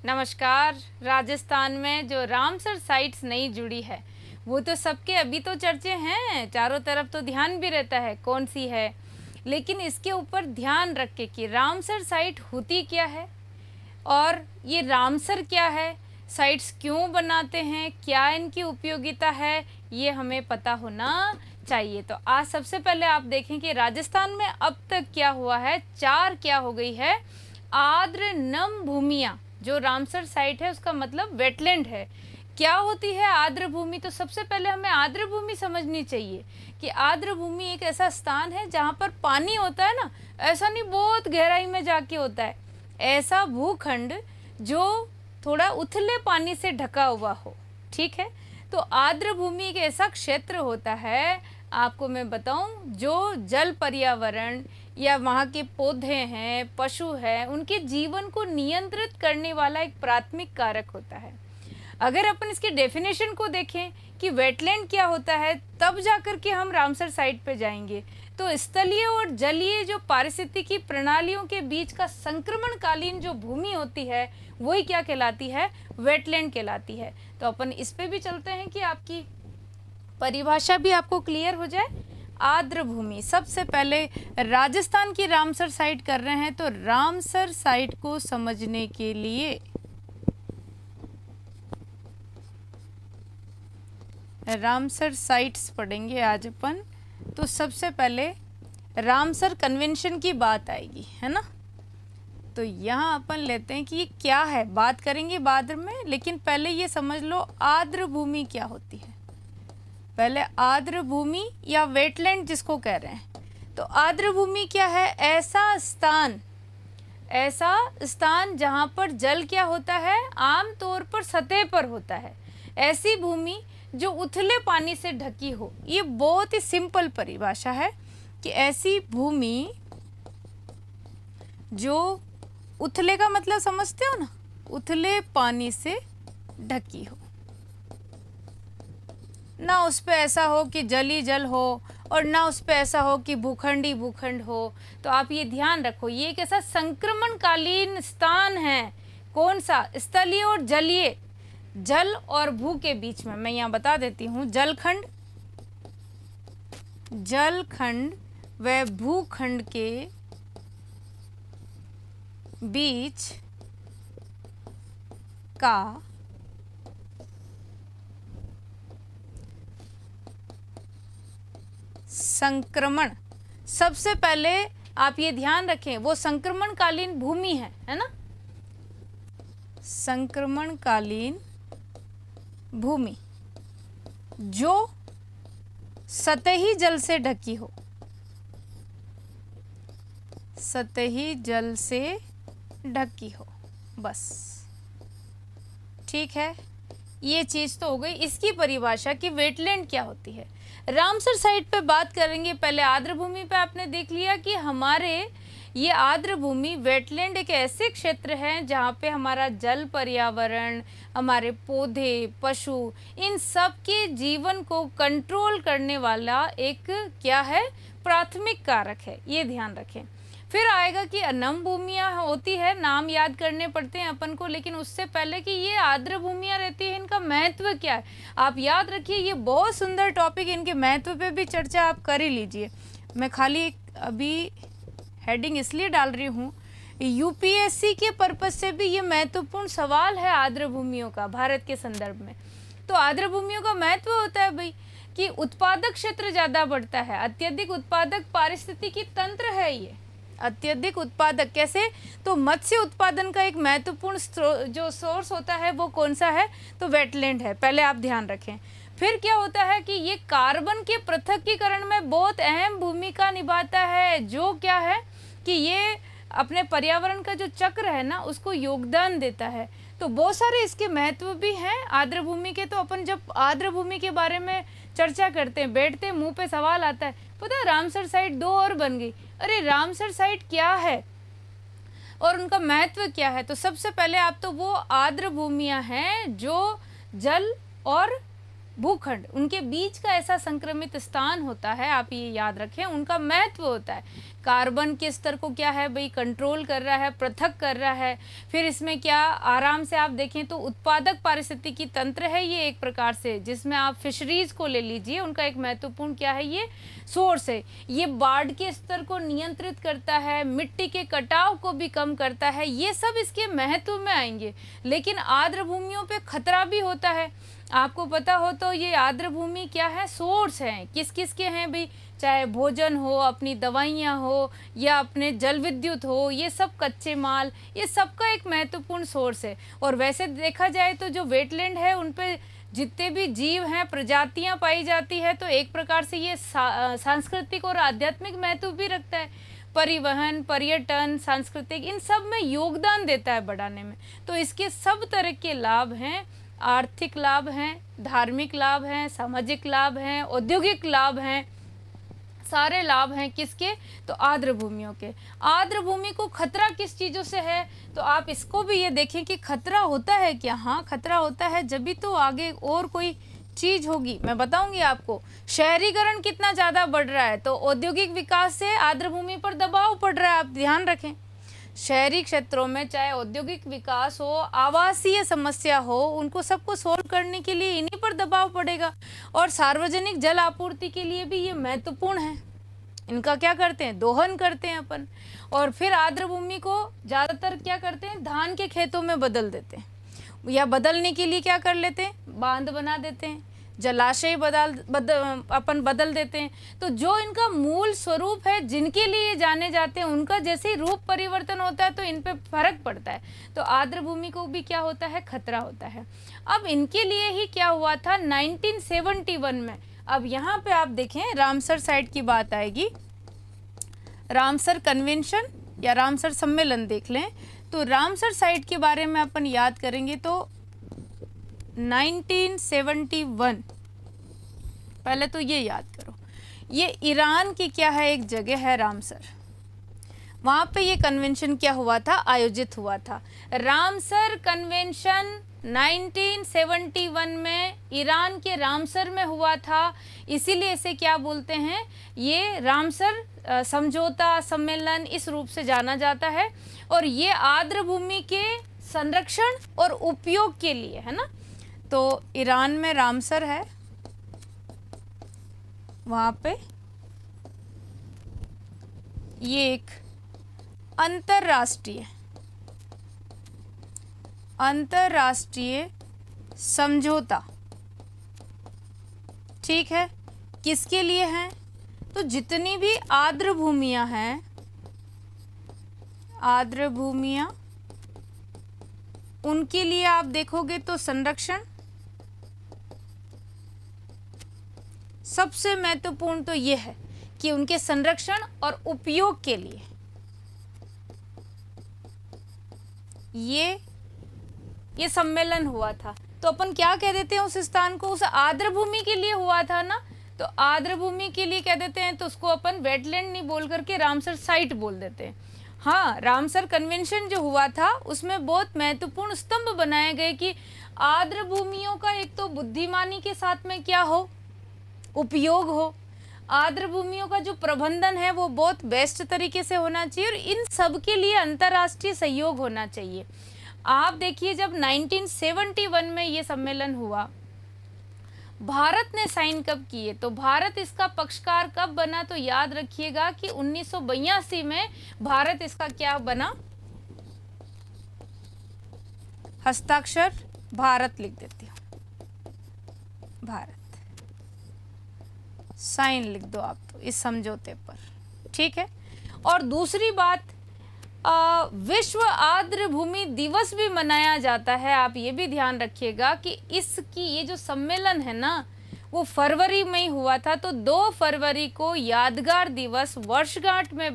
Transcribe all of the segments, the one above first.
नमस्कार। राजस्थान में जो रामसर साइट्स नई जुड़ी है वो तो सबके अभी तो चर्चे हैं, चारों तरफ तो ध्यान भी रहता है कौन सी है, लेकिन इसके ऊपर ध्यान रख के कि रामसर साइट होती क्या है और ये रामसर क्या है, साइट्स क्यों बनाते हैं, क्या इनकी उपयोगिता है, ये हमें पता होना चाहिए। तो आज सबसे पहले आप देखें कि राजस्थान में अब तक क्या हुआ है, क्या हो गई है आर्द्र नम भूमियाँ। जो रामसर साइट है उसका मतलब वेटलैंड है। क्या होती है आर्द्र भूमि? तो सबसे पहले हमें आर्द्र भूमि समझनी चाहिए कि आर्द्र भूमि एक ऐसा स्थान है जहाँ पर पानी होता है ना, ऐसा नहीं बहुत गहराई में जाके होता है, ऐसा भूखंड जो थोड़ा उथले पानी से ढका हुआ हो। ठीक है, तो आर्द्र भूमि एक ऐसा क्षेत्र होता है, आपको मैं बताऊं, जो जल पर्यावरण या वहाँ के पौधे हैं, पशु हैं, उनके जीवन को नियंत्रित करने वाला एक प्राथमिक कारक होता है। अगर अपन इसकी डेफिनेशन को देखें कि वेटलैंड क्या होता है, तब जाकर के हम रामसर साइट पे जाएंगे। तो स्थलीय और जलीय जो पारिस्थितिकी प्रणालियों के बीच का संक्रमणकालीन जो भूमि होती है वही क्या कहलाती है, वेटलैंड कहलाती है। तो अपन इस पे भी चलते हैं कि आपकी परिभाषा भी आपको क्लियर हो जाए। आर्द्र भूमि, सबसे पहले राजस्थान की रामसर साइट कर रहे हैं, तो रामसर साइट को समझने के लिए रामसर साइट्स पढ़ेंगे आज अपन। तो सबसे पहले रामसर कन्वेंशन की बात आएगी, है ना। तो यहाँ अपन लेते हैं कि ये क्या है, बात करेंगे बाद में, लेकिन पहले ये समझ लो आर्द्र भूमि क्या होती है। पहले आर्द्र भूमि या वेटलैंड जिसको कह रहे हैं, तो आर्द्र भूमि क्या है, ऐसा स्थान जहाँ पर जल क्या होता है, आमतौर पर सतह पर होता है। ऐसी भूमि जो उथले पानी से ढकी हो। ये बहुत ही सिंपल परिभाषा है कि ऐसी भूमि जो उथले का मतलब समझते हो ना, उथले पानी से ढकी हो, ना उस पे ऐसा हो कि जल ही जल हो और ना उस पे ऐसा हो कि भूखंड ही भूखंड हो। तो आप ये ध्यान रखो, ये एक ऐसा संक्रमणकालीन स्थान है। कौन सा? स्थलीय और जलीय, जल और भू के बीच में। मैं यहाँ बता देती हूँ, जलखंड व भूखंड के बीच का संक्रमण। सबसे पहले आप ये ध्यान रखें, वो संक्रमणकालीन भूमि है ना, संक्रमणकालीन भूमि जो सतही जल से ढकी हो, सतही जल से ढकी हो, बस। ठीक है, ये चीज तो हो गई। इसकी परिभाषा कि वेटलैंड क्या होती है। रामसर साइट पे बात करेंगे। पहले आर्द्र भूमि पे आपने देख लिया कि हमारे ये आर्द्र भूमि वेटलैंड एक ऐसे क्षेत्र हैं जहाँ पे हमारा जल पर्यावरण, हमारे पौधे, पशु, इन सब के जीवन को कंट्रोल करने वाला एक क्या है, प्राथमिक कारक है। ये ध्यान रखें। फिर आएगा कि नम भूमियाँ होती है, नाम याद करने पड़ते हैं अपन को, लेकिन उससे पहले कि ये आर्द्र भूमियाँ रहती है, इनका महत्व क्या है आप याद रखिए। ये बहुत सुंदर टॉपिक, इनके महत्व पे भी चर्चा आप कर ही लीजिए। मैं खाली अभी हेडिंग इसलिए डाल रही हूँ, यूपीएससी के पर्पज से भी ये महत्वपूर्ण सवाल है आर्द्र भूमियों का भारत के संदर्भ में। तो आर्द्र भूमियों का महत्व होता है भाई कि उत्पादक क्षेत्र ज़्यादा बढ़ता है, अत्यधिक उत्पादक पारिस्थितिकी तंत्र है ये। अत्यधिक उत्पादक कैसे? तो मत्स्य उत्पादन का एक महत्वपूर्ण जो सोर्स होता है वो कौन सा है, तो वेटलैंड है। पहले आप ध्यान रखें। फिर क्या होता है कि ये कार्बन के पृथक्कीकरण में बहुत अहम भूमिका निभाता है, जो क्या है कि ये अपने पर्यावरण का जो चक्र है ना उसको योगदान देता है। तो बहुत सारे इसके महत्व भी हैं आर्द्र भूमि के। तो अपन जब आर्द्र भूमि के बारे में चर्चा करते हैं, बैठते, मुंह पे सवाल आता है, पता है रामसर साइट 2 और बन गई। अरे रामसर साइट क्या है और उनका महत्व क्या है? तो सबसे पहले आप तो वो आर्द्र भूमियां हैं जो जल और भूखंड उनके बीच का ऐसा संक्रमित स्थान होता है, आप ये याद रखें, उनका महत्व होता है। कार्बन के स्तर को क्या है भाई कंट्रोल कर रहा है, पृथक कर रहा है। फिर इसमें क्या आराम से आप देखें तो उत्पादक पारिस्थितिकी तंत्र है ये एक प्रकार से, जिसमें आप फिशरीज को ले लीजिए, उनका एक महत्वपूर्ण क्या है ये सोर्स है। ये बाढ़ के स्तर को नियंत्रित करता है, मिट्टी के कटाव को भी कम करता है, ये सब इसके महत्व में आएंगे। लेकिन आर्द्र भूमियों पे खतरा भी होता है। आपको पता हो तो ये आर्द्र भूमि क्या है, सोर्स हैं, किस किस के हैं भाई, चाहे भोजन हो, अपनी दवाइयाँ हो, या अपने जल विद्युत हो, ये सब कच्चे माल, ये सबका एक महत्वपूर्ण सोर्स है। और वैसे देखा जाए तो जो वेटलैंड है उन पे जितने भी जीव हैं, प्रजातियां पाई जाती है, तो एक प्रकार से ये सांस्कृतिक और आध्यात्मिक महत्व भी रखता है। परिवहन, पर्यटन, सांस्कृतिक, इन सब में योगदान देता है बढ़ाने में। तो इसके सब तरह के लाभ हैं, आर्थिक लाभ हैं, धार्मिक लाभ हैं, सामाजिक लाभ हैं, औद्योगिक लाभ हैं, सारे लाभ हैं किसके, तो आर्द्र भूमियों के। आर्द्र भूमि को खतरा किस चीज़ों से है, तो आप इसको भी ये देखें कि खतरा होता है क्या। हाँ, खतरा होता है, जब भी तो आगे और कोई चीज़ होगी मैं बताऊंगी आपको। शहरीकरण कितना ज़्यादा बढ़ रहा है, तो औद्योगिक विकास से आर्द्र भूमि पर दबाव पड़ रहा है, आप ध्यान रखें। शहरी क्षेत्रों में चाहे औद्योगिक विकास हो, आवासीय समस्या हो, उनको सबको सोल्व करने के लिए इन्हीं पर दबाव पड़ेगा। और सार्वजनिक जल आपूर्ति के लिए भी ये महत्वपूर्ण है, इनका क्या करते हैं, दोहन करते हैं अपन। और फिर आर्द्र भूमि को ज़्यादातर क्या करते हैं, धान के खेतों में बदल देते हैं, या बदलने के लिए क्या कर लेते हैं, बांध बना देते हैं, जलाशय अपन बदल देते हैं। तो जो इनका मूल स्वरूप है, जिनके लिए जाने जाते हैं, उनका जैसे ही रूप परिवर्तन होता है तो इन पे फर्क पड़ता है। तो आर्द्र भूमि को भी क्या होता है, खतरा होता है। अब इनके लिए ही क्या हुआ था 1971 में। अब यहाँ पे आप देखें, रामसर साइट की बात आएगी, रामसर कन्वेंशन या रामसर सम्मेलन देख लें। तो रामसर साइट के बारे में अपन याद करेंगे तो 1971, पहले तो ये याद करो, ये ईरान की क्या है, एक जगह है रामसर, वहाँ पे ये कन्वेंशन क्या हुआ था, आयोजित हुआ था। रामसर कन्वेंशन 1971 में ईरान के रामसर में हुआ था, इसीलिए इसे क्या बोलते हैं, ये रामसर समझौता सम्मेलन इस रूप से जाना जाता है। और ये आर्द्र भूमि के संरक्षण और उपयोग के लिए है ना। तो ईरान में रामसर है, वहाँ पे ये एक अंतरराष्ट्रीय समझौता, ठीक है, किसके लिए है, तो जितनी भी आर्द्र भूमियां हैं, आर्द्र भूमियां, उनके लिए आप देखोगे तो संरक्षण सबसे महत्वपूर्ण तो ये है कि उनके संरक्षण और उपयोग के लिए ये सम्मेलन हुआ था। तो अपन क्या कह देते हैं उस स्थान को, उस आर्द्र भूमि के लिए हुआ था ना, तो आर्द्र भूमि के लिए कह देते हैं, तो उसको अपन वेटलैंड नहीं बोल करके रामसर साइट बोल देते हैं। हाँ, रामसर कन्वेंशन जो हुआ था उसमें बहुत महत्वपूर्ण स्तंभ बनाए गए कि आर्द्र भूमियों का एक तो बुद्धिमानी के साथ में क्या हो, उपयोग हो, आर्द्र भूमियों का जो प्रबंधन है वो बहुत बेस्ट तरीके से होना चाहिए, और इन सब के लिए अंतर्राष्ट्रीय सहयोग होना चाहिए। आप देखिए, जब 1971 में ये सम्मेलन हुआ, भारत ने साइन कब किए, तो भारत इसका पक्षकार कब बना, तो याद रखिएगा कि 1982 में भारत इसका क्या बना, हस्ताक्षर भारत लिख देती हूँ, भारत साइन लिख दो आप तो इस समझौते पर, ठीक है। और दूसरी बात, विश्व आर्द्र भूमि दिवस भी मनाया जाता है। आप ये भी ध्यान रखिएगा कि इसकी ये जो सम्मेलन है ना, वो फरवरी में ही हुआ था। तो 2 फरवरी को यादगार दिवस वर्षगांठ में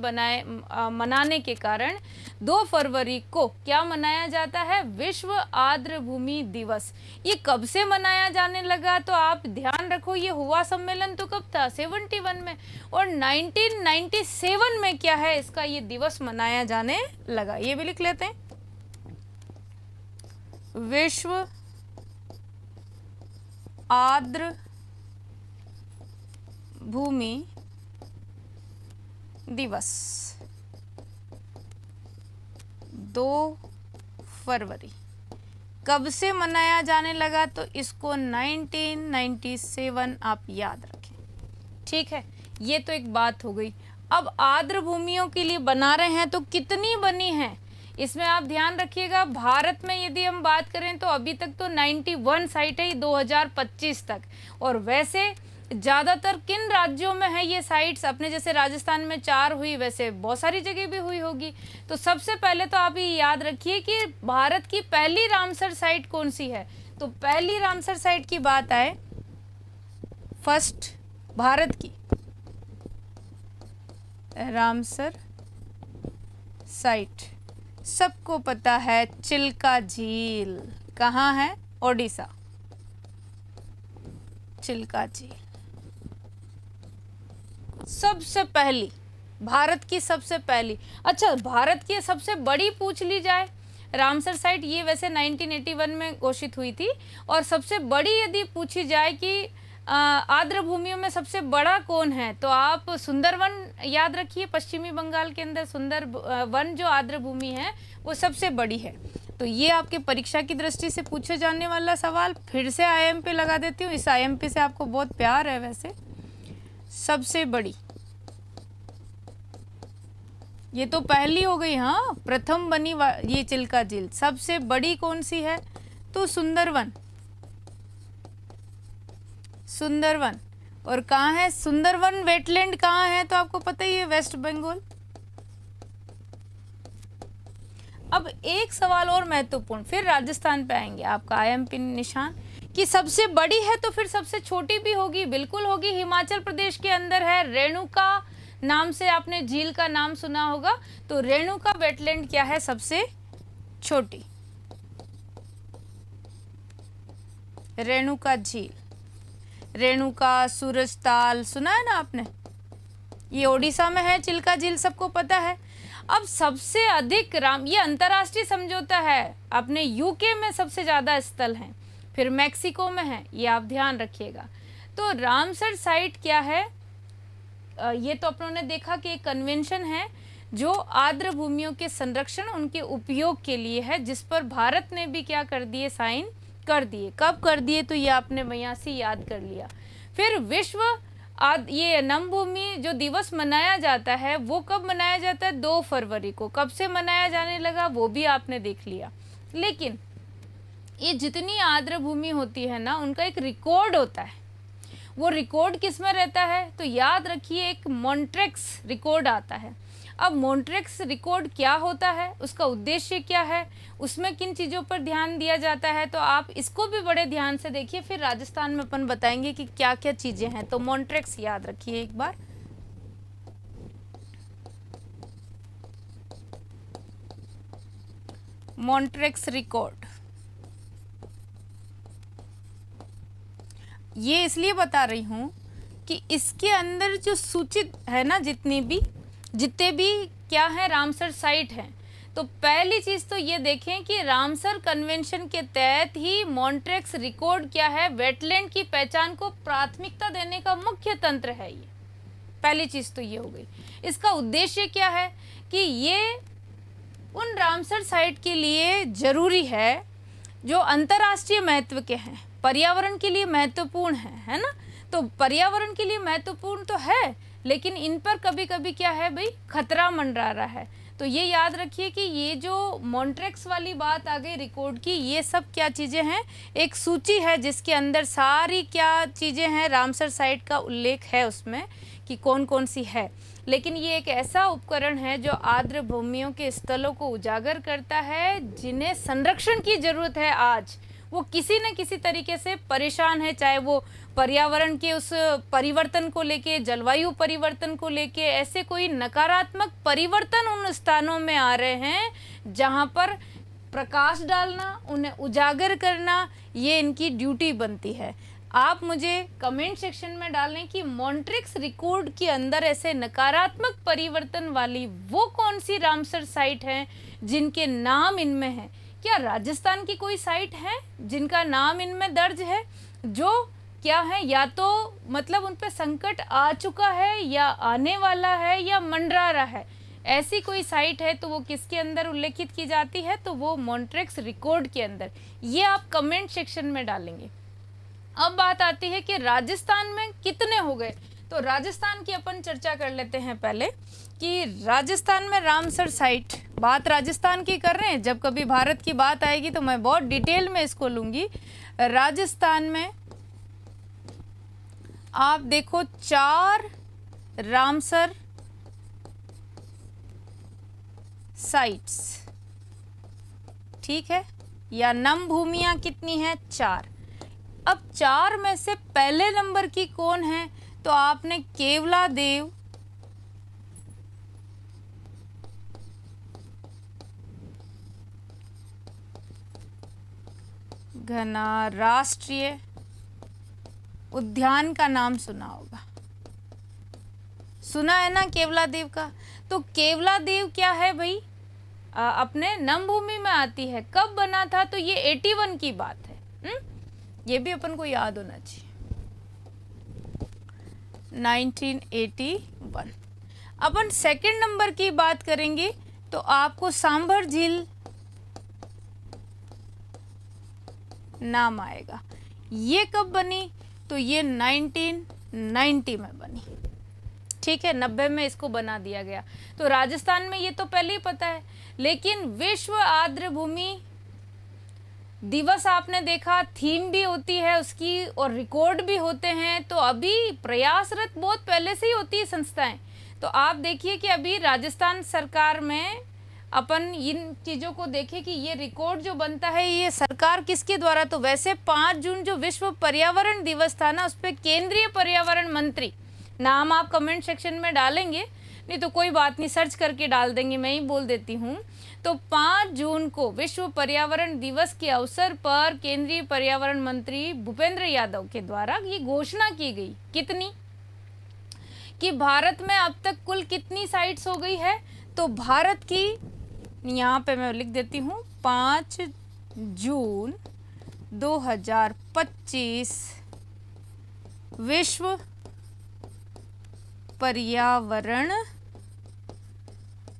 मनाने के कारण 2 फरवरी को क्या मनाया जाता है, विश्व आर्द्र भूमि दिवस। ये कब से मनाया जाने लगा, तो आप ध्यान रखो, ये हुआ सम्मेलन तो कब था, 71 में, और 1997 में क्या है, इसका ये दिवस मनाया जाने लगा। ये भी लिख लेते हैं, विश्व आर्द्र भूमि दिवस 2 फरवरी कब से मनाया जाने लगा? तो इसको 1997 आप याद रखें। ठीक है, ये तो एक बात हो गई। अब आर्द्र भूमियों के लिए बना रहे हैं तो कितनी बनी है इसमें आप ध्यान रखिएगा। भारत में यदि हम बात करें तो अभी तक तो 91 साइट है 2025 तक। और वैसे ज़्यादातर किन राज्यों में है ये साइट्स? अपने जैसे राजस्थान में 4 हुई, वैसे बहुत सारी जगह भी हुई होगी। तो सबसे पहले तो आप ये याद रखिए कि भारत की पहली रामसर साइट कौन सी है। तो पहली रामसर साइट की बात आए, फर्स्ट भारत की रामसर साइट सबको पता है, चिल्का झील। कहाँ है? ओडिशा, चिल्का झील सबसे पहली, भारत की सबसे पहली। अच्छा, भारत की सबसे बड़ी पूछ ली जाए रामसर साइट, ये वैसे 1981 में घोषित हुई थी। और सबसे बड़ी यदि पूछी जाए कि आर्द्र भूमियों में सबसे बड़ा कौन है, तो आप सुंदरवन याद रखिए। पश्चिमी बंगाल के अंदर सुंदरवन जो आर्द्र भूमि है वो सबसे बड़ी है। तो ये आपके परीक्षा की दृष्टि से पूछे जाने वाला सवाल। फिर से IM पे लगा देती हूँ, इस IM पे से आपको बहुत प्यार है वैसे। सबसे बड़ी, ये तो पहली हो गई, हाँ, प्रथम बनी ये चिल्का झील। सबसे बड़ी कौन सी है? तो सुंदरवन, सुंदरवन। और कहाँ है सुंदरवन? वेटलैंड कहाँ है? तो आपको पता ही है, वेस्ट बंगाल। अब एक सवाल और महत्वपूर्ण, फिर राजस्थान पे आएंगे, आपका IM पिन निशान कि सबसे बड़ी है तो फिर सबसे छोटी भी होगी। बिल्कुल होगी। हिमाचल प्रदेश के अंदर है, रेणुका नाम से आपने झील का नाम सुना होगा। तो रेणुका वेटलैंड क्या है? सबसे छोटी, रेणुका झील। रेणुका, सूरजताल सुना है ना आपने, ये ओडिशा में है। चिल्का झील सबको पता है। अब सबसे अधिक ये अंतर्राष्ट्रीय समझौता है, अपने UK में सबसे ज़्यादा स्थल हैं, फिर मैक्सिको में है, ये आप ध्यान रखिएगा। तो रामसर साइट क्या है? ये तो अपनों ने देखा कि एक कन्वेंशन है जो आर्द्र भूमियों के संरक्षण, उनके उपयोग के लिए है, जिस पर भारत ने भी क्या कर दिए? साइन कर दिए। कब कर दिए? तो ये आपने वहाँ से याद कर लिया। फिर विश्व ये नमभूमि जो दिवस मनाया जाता है वो कब मनाया जाता है? 2 फरवरी को। कब से मनाया जाने लगा वो भी आपने देख लिया। लेकिन ये जितनी आर्द्र भूमि होती है ना, उनका एक रिकॉर्ड होता है। वो रिकॉर्ड किस में रहता है? तो याद रखिए, एक मॉन्ट्रेक्स रिकॉर्ड आता है। अब मॉन्ट्रेक्स रिकॉर्ड क्या होता है, उसका उद्देश्य क्या है, उसमें किन चीज़ों पर ध्यान दिया जाता है, तो आप इसको भी बड़े ध्यान से देखिए। फिर राजस्थान में अपन बताएंगे कि क्या क्या चीज़ें हैं। तो मॉन्ट्रेक्स याद रखिए एक बार। मॉन्ट्रेक्स रिकॉर्ड, ये इसलिए बता रही हूँ कि इसके अंदर जो सूचित है ना, जितने भी क्या है रामसर साइट हैं, तो पहली चीज़ तो ये देखें कि रामसर कन्वेंशन के तहत ही मॉन्ट्रेक्स रिकॉर्ड क्या है? वेटलैंड की पहचान को प्राथमिकता देने का मुख्य तंत्र है। ये पहली चीज़ तो ये हो गई। इसका उद्देश्य क्या है कि ये उन रामसर साइट के लिए जरूरी है जो अंतर्राष्ट्रीय महत्व के हैं, पर्यावरण के लिए महत्वपूर्ण है ना। तो पर्यावरण के लिए महत्वपूर्ण तो है, लेकिन इन पर कभी कभी क्या है भाई, खतरा मंडरा रहा है। तो ये याद रखिए कि ये जो मॉन्ट्रेक्स वाली बात आ गई रिकॉर्ड की, ये सब क्या चीज़ें हैं? एक सूची है जिसके अंदर सारी क्या चीज़ें हैं, रामसर साइट का उल्लेख है उसमें कि कौन कौन सी है। लेकिन ये एक ऐसा उपकरण है जो आर्द्र भूमियों के स्थलों को उजागर करता है, जिन्हें संरक्षण की जरूरत है। आज वो किसी न किसी तरीके से परेशान है, चाहे वो पर्यावरण के उस परिवर्तन को लेके, जलवायु परिवर्तन को लेके, ऐसे कोई नकारात्मक परिवर्तन उन स्थानों में आ रहे हैं जहां पर प्रकाश डालना, उन्हें उजागर करना, ये इनकी ड्यूटी बनती है। आप मुझे कमेंट सेक्शन में डालें कि मॉन्ट्रेक्स रिकॉर्ड के अंदर ऐसे नकारात्मक परिवर्तन वाली वो कौन सी रामसर साइट हैं जिनके नाम इनमें हैं। क्या राजस्थान की कोई साइट है जिनका नाम इनमें दर्ज है जो क्या है, या तो मतलब उन पे संकट आ चुका है या आने वाला है या मंडरा रहा है, ऐसी कोई साइट है तो वो किसके अंदर उल्लेखित की जाती है, तो वो मॉन्ट्रेक्स रिकॉर्ड के अंदर। ये आप कमेंट सेक्शन में डालेंगे। अब बात आती है कि राजस्थान में कितने हो गए, तो राजस्थान की अपन चर्चा कर लेते हैं पहले कि राजस्थान में रामसर साइट, बात राजस्थान की कर रहे हैं, जब कभी भारत की बात आएगी तो मैं बहुत डिटेल में इसको लूँगी। राजस्थान में आप देखो 4 रामसर साइट्स, ठीक है, या नम भूमियां कितनी है, 4। अब 4 में से पहले नंबर की कौन है, तो आपने केवलादेव घना राष्ट्रीय उद्यान का नाम सुना होगा, सुना है ना केवलादेव का। तो केवलादेव क्या है भाई, अपने नम भूमि में आती है। कब बना था, तो ये 81 की बात है। ये भी अपन को याद होना चाहिए, 1981। अपन सेकंड नंबर की बात करेंगे तो आपको सांभर झील नाम आएगा। ये कब बनी, तो ये 1990 में बनी, ठीक है, 90 में इसको बना दिया गया। तो राजस्थान में ये तो पहले ही पता है, लेकिन विश्व आर्द्र भूमि दिवस आपने देखा, थीम भी होती है उसकी और रिकॉर्ड भी होते हैं। तो अभी प्रयासरत बहुत पहले से ही होती है संस्थाएं। तो आप देखिए कि अभी राजस्थान सरकार में अपन इन चीज़ों को देखें कि ये रिकॉर्ड जो बनता है ये सरकार किसके द्वारा, तो वैसे 5 जून जो विश्व पर्यावरण दिवस था ना, उस पर केंद्रीय पर्यावरण मंत्री, नाम आप कमेंट सेक्शन में डालेंगे, नहीं तो कोई बात नहीं, सर्च करके डाल देंगे, मैं ही बोल देती हूँ। तो 5 जून को विश्व पर्यावरण दिवस के अवसर पर केंद्रीय पर्यावरण मंत्री भूपेंद्र यादव के द्वारा ये घोषणा की गई, कितनी, कि भारत में अब तक कुल कितनी साइट्स हो गई है, तो भारत की, यहाँ पे मैं लिख देती हूँ, 5 जून 2025 विश्व पर्यावरण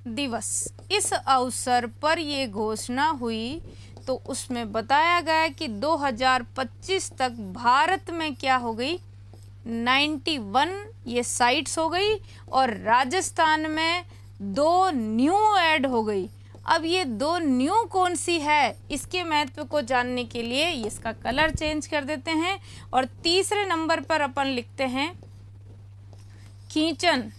दिवस, इस अवसर पर ये घोषणा हुई। तो उसमें बताया गया कि 2025 तक भारत में क्या हो गई, 91 ये साइट्स हो गई, और राजस्थान में 2 न्यू ऐड हो गई। अब ये 2 न्यू कौन सी है, इसके महत्व को जानने के लिए इसका कलर चेंज कर देते हैं, और तीसरे नंबर पर अपन लिखते हैं खींचन।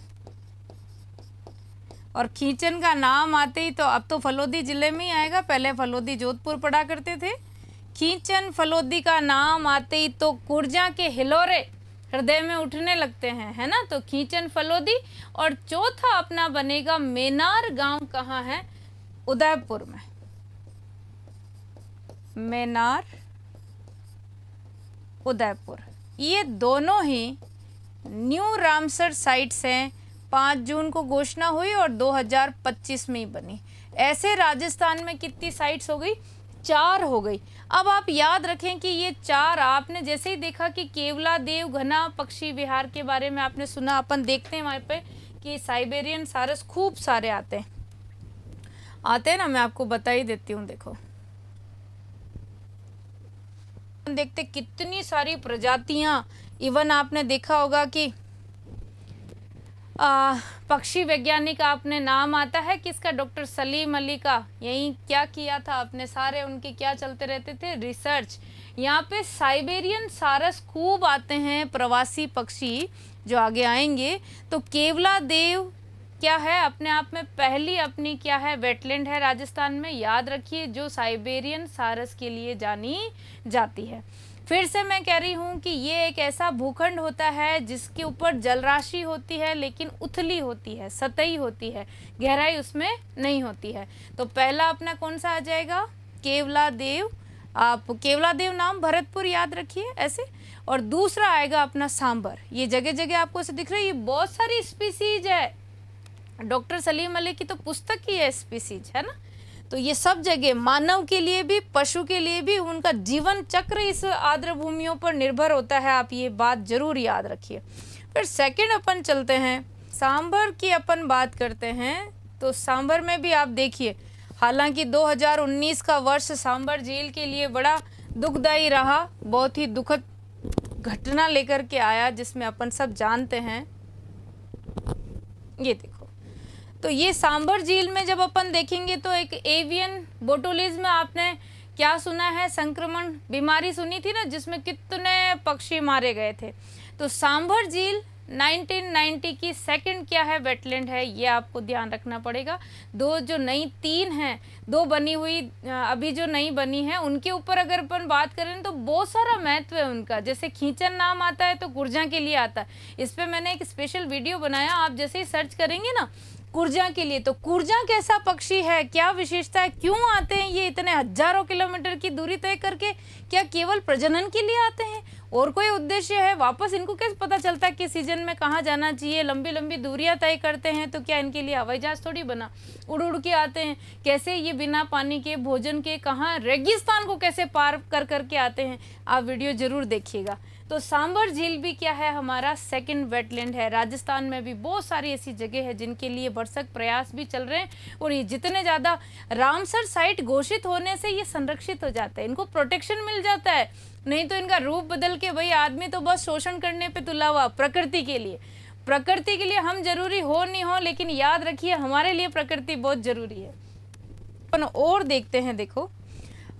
और खींचन का नाम आते ही तो अब तो फलोदी जिले में ही आएगा, पहले फलोदी जोधपुर पढ़ा करते थे। खींचन फलोदी का नाम आते ही तो कुर्जा के हिलोरे हृदय में उठने लगते हैं, है ना। तो खींचन फलोदी, और चौथा अपना बनेगा मेनार गांव, कहाँ है, उदयपुर में, मेनार उदयपुर। ये दोनों ही न्यू रामसर साइट्स हैं, 5 जून को घोषणा हुई और 2025 में ही बनी। ऐसे राजस्थान में कितनी साइट्स हो गई, 4 हो गई। अब आप याद रखें कि ये 4 आपने जैसे ही देखा कि केवलादेव घना पक्षी विहार के बारे में आपने सुना, अपन देखते हैं वहाँ पे कि साइबेरियन सारस खूब सारे आते हैं ना, मैं आपको बता ही देती हूँ। देखो देखते कितनी सारी प्रजातियां, इवन आपने देखा होगा कि पक्षी वैज्ञानिक आपने नाम आता है किसका, डॉक्टर सलीम अली का। यही क्या किया था आपने, सारे उनके क्या चलते रहते थे, रिसर्च। यहाँ पे साइबेरियन सारस खूब आते हैं, प्रवासी पक्षी जो आगे आएंगे। तो केवलादेव क्या है, अपने आप में पहली अपनी क्या है, वेटलैंड है राजस्थान में, याद रखिए, जो साइबेरियन सारस के लिए जानी जाती है। फिर से मैं कह रही हूँ कि ये एक ऐसा भूखंड होता है जिसके ऊपर जलराशि होती है लेकिन उथली होती है, सतही होती है, गहराई उसमें नहीं होती है। तो पहला अपना कौन सा आ जाएगा, केवलादेव। आप केवलादेव नाम भरतपुर याद रखिए ऐसे। और दूसरा आएगा अपना सांबर। ये जगह जगह आपको ऐसे दिख रहा है, ये बहुत सारी स्पीसीज है, डॉक्टर सलीम अली की तो पुस्तक ही है स्पीसीज, है ना। तो ये सब जगह मानव के लिए भी, पशु के लिए भी, उनका जीवन चक्र इस आर्द्र भूमियों पर निर्भर होता है। आप ये बात जरूर याद रखिए। फिर सेकंड अपन चलते हैं, सांभर की अपन बात करते हैं। तो सांभर में भी आप देखिए, हालांकि 2019 का वर्ष सांभर झील के लिए बड़ा दुखदायी रहा, बहुत ही दुखद घटना लेकर के आया, जिसमें अपन सब जानते हैं। ये देखो, तो ये सांभर झील में जब अपन देखेंगे तो एक एवियन बोटुलिज्म, आपने क्या सुना है, संक्रमण बीमारी सुनी थी ना, जिसमें कितने पक्षी मारे गए थे। तो सांभर झील 1990 की सेकंड क्या है, वेटलैंड है, ये आपको ध्यान रखना पड़ेगा। दो जो नई, तीन हैं, दो बनी हुई, अभी जो नई बनी है, उनके ऊपर अगर अपन बात करें तो बहुत सारा महत्व है उनका। जैसे खींचन नाम आता है तो कुरजा के लिए आता है, इस पर मैंने एक स्पेशल वीडियो बनाया, आप जैसे ही सर्च करेंगे ना कुरजा के लिए, तो कुरजा कैसा पक्षी है, क्या विशेषता है, क्यों आते हैं ये इतने हजारों किलोमीटर की दूरी तय करके, क्या केवल प्रजनन के लिए आते हैं और कोई उद्देश्य है, वापस इनको कैसे पता चलता है कि सीजन में कहाँ जाना चाहिए, लंबी लंबी दूरियां तय करते हैं, तो क्या इनके लिए हवाई जहाज थोड़ी बना, उड़ उड़ के आते हैं, कैसे ये बिना पानी के, भोजन के, कहाँ रेगिस्तान को कैसे पार कर करके आते हैं, आप वीडियो जरूर देखिएगा। तो सांभर झील भी क्या है, हमारा सेकंड वेटलैंड है। राजस्थान में भी बहुत सारी ऐसी जगह है जिनके लिए भरसक प्रयास भी चल रहे हैं, और ये जितने ज़्यादा रामसर साइट घोषित होने से ये संरक्षित हो जाता है, इनको प्रोटेक्शन मिल जाता है, नहीं तो इनका रूप बदल के भाई आदमी तो बस शोषण करने पे तुला हुआ। प्रकृति के लिए हम जरूरी हो नहीं हो, लेकिन याद रखिए हमारे लिए प्रकृति बहुत जरूरी है। अपन और देखते हैं, देखो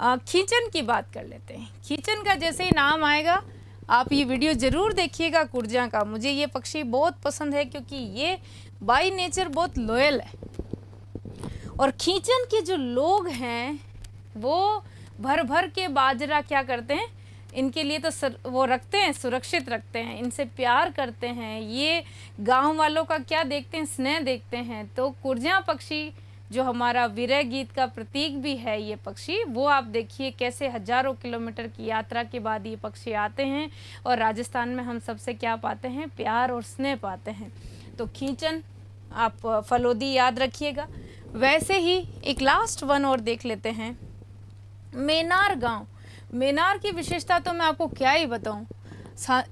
खींचन की बात कर लेते हैं। खींचन का जैसे ही नाम आएगा आप ये वीडियो जरूर देखिएगा कुरजा का। मुझे ये पक्षी बहुत पसंद है क्योंकि ये बाय नेचर बहुत लॉयल है, और खींचन के जो लोग हैं वो भर भर के बाजरा क्या करते हैं, इनके लिए तो वो रखते हैं, सुरक्षित रखते हैं, इनसे प्यार करते हैं। ये गांव वालों का क्या देखते हैं, स्नेह देखते हैं। तो कुरजा पक्षी जो हमारा विरह गीत का प्रतीक भी है, ये पक्षी, वो आप देखिए कैसे हजारों किलोमीटर की यात्रा के बाद ये पक्षी आते हैं, और राजस्थान में हम सबसे क्या पाते हैं, प्यार और स्नेह पाते हैं। तो खींचन, आप फलोदी याद रखिएगा। वैसे ही एक लास्ट वन और देख लेते हैं, मेनार गांव। मेनार की विशेषता तो मैं आपको क्या ही बताऊं।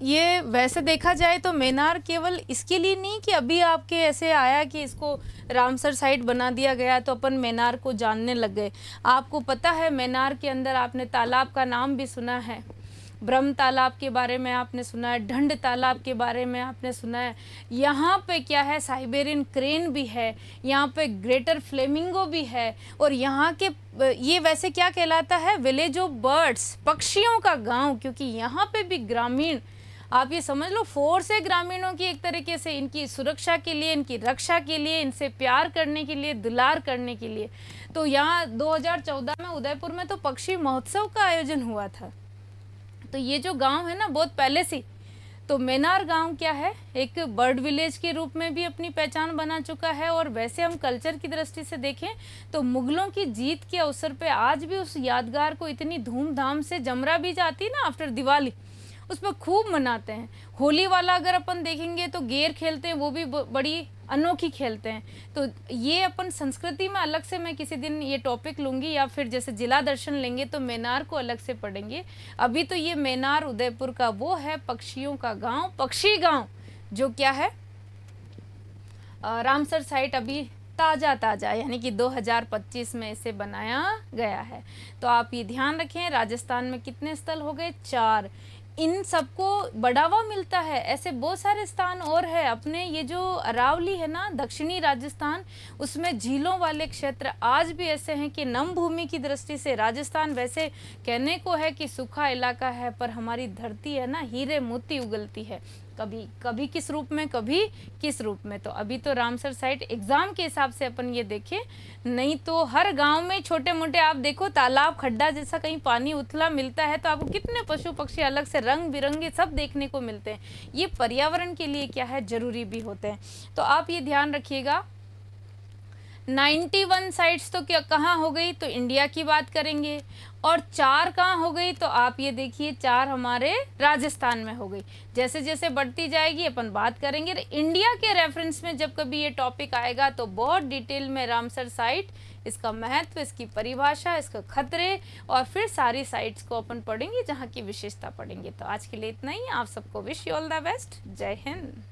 ये वैसे देखा जाए तो मेनार केवल इसके लिए नहीं कि अभी आपके ऐसे आया कि इसको रामसर साइट बना दिया गया तो अपन मेनार को जानने लग गए। आपको पता है मेनार के अंदर आपने तालाब का नाम भी सुना है, ब्रह्म तालाब के बारे में आपने सुना है, ढंड तालाब के बारे में आपने सुना है। यहाँ पे क्या है, साइबेरियन क्रेन भी है, यहाँ पे ग्रेटर फ्लेमिंगो भी है, और यहाँ के ये वैसे क्या कहलाता है, विलेज ऑफ बर्ड्स, पक्षियों का गांव, क्योंकि यहाँ पे भी ग्रामीण, आप ये समझ लो फोर्स है ग्रामीणों की, एक तरीके से इनकी सुरक्षा के लिए, इनकी रक्षा के लिए, इनसे प्यार करने के लिए, दुलार करने के लिए। तो यहाँ 2014 में उदयपुर में तो पक्षी महोत्सव का आयोजन हुआ था। तो ये जो गांव है ना बहुत पहले से, तो मेनार गांव क्या है, एक बर्ड विलेज के रूप में भी अपनी पहचान बना चुका है। और वैसे हम कल्चर की दृष्टि से देखें तो मुगलों की जीत के अवसर पे आज भी उस यादगार को इतनी धूमधाम से, जमरा भी जाती है ना आफ्टर दिवाली, उसमें खूब मनाते हैं। होली वाला अगर अपन देखेंगे तो गेर खेलते हैं, वो भी बड़ी अनोखी खेलते हैं। तो ये अपन संस्कृति में अलग से मैं किसी दिन ये टॉपिक लूँगी, या फिर जैसे जिला दर्शन लेंगे तो मेनार को अलग से पढ़ेंगे। अभी तो ये मेनार उदयपुर का वो है पक्षियों का गांव, पक्षी गांव, जो क्या है रामसर साइट अभी ताज़ा यानी कि 2025 में इसे बनाया गया है। तो आप ये ध्यान रखें, राजस्थान में कितने स्थल हो गए, 4। इन सबको बढ़ावा मिलता है। ऐसे बहुत सारे स्थान और है अपने, ये जो अरावली है ना दक्षिणी राजस्थान, उसमें झीलों वाले क्षेत्र आज भी ऐसे हैं कि नम भूमि की दृष्टि से राजस्थान वैसे कहने को है कि सूखा इलाका है, पर हमारी धरती है ना हीरे मोती उगलती है, कभी कभी किस रूप में, कभी किस रूप में। तो अभी तो रामसर साइट एग्जाम के हिसाब से अपन ये देखें, नहीं तो हर गांव में छोटे मोटे आप देखो तालाब, खड्डा जैसा कहीं पानी उथला मिलता है तो आपको कितने पशु पक्षी अलग से रंग बिरंगे सब देखने को मिलते हैं। ये पर्यावरण के लिए क्या है, जरूरी भी होते हैं। तो आप ये ध्यान रखिएगा। 91 साइट्स तो क्या कहाँ हो गई, तो इंडिया की बात करेंगे। और 4 कहाँ हो गई, तो आप ये देखिए 4 हमारे राजस्थान में हो गई। जैसे जैसे बढ़ती जाएगी अपन बात करेंगे। इंडिया के रेफरेंस में जब कभी ये टॉपिक आएगा तो बहुत डिटेल में रामसर साइट, इसका महत्व, इसकी परिभाषा, इसका खतरे और फिर सारी साइट्स को अपन पढ़ेंगे, जहाँ की विशेषता पढ़ेंगे। तो आज के लिए इतना ही। आप सबको wish you all the best. जय हिंद।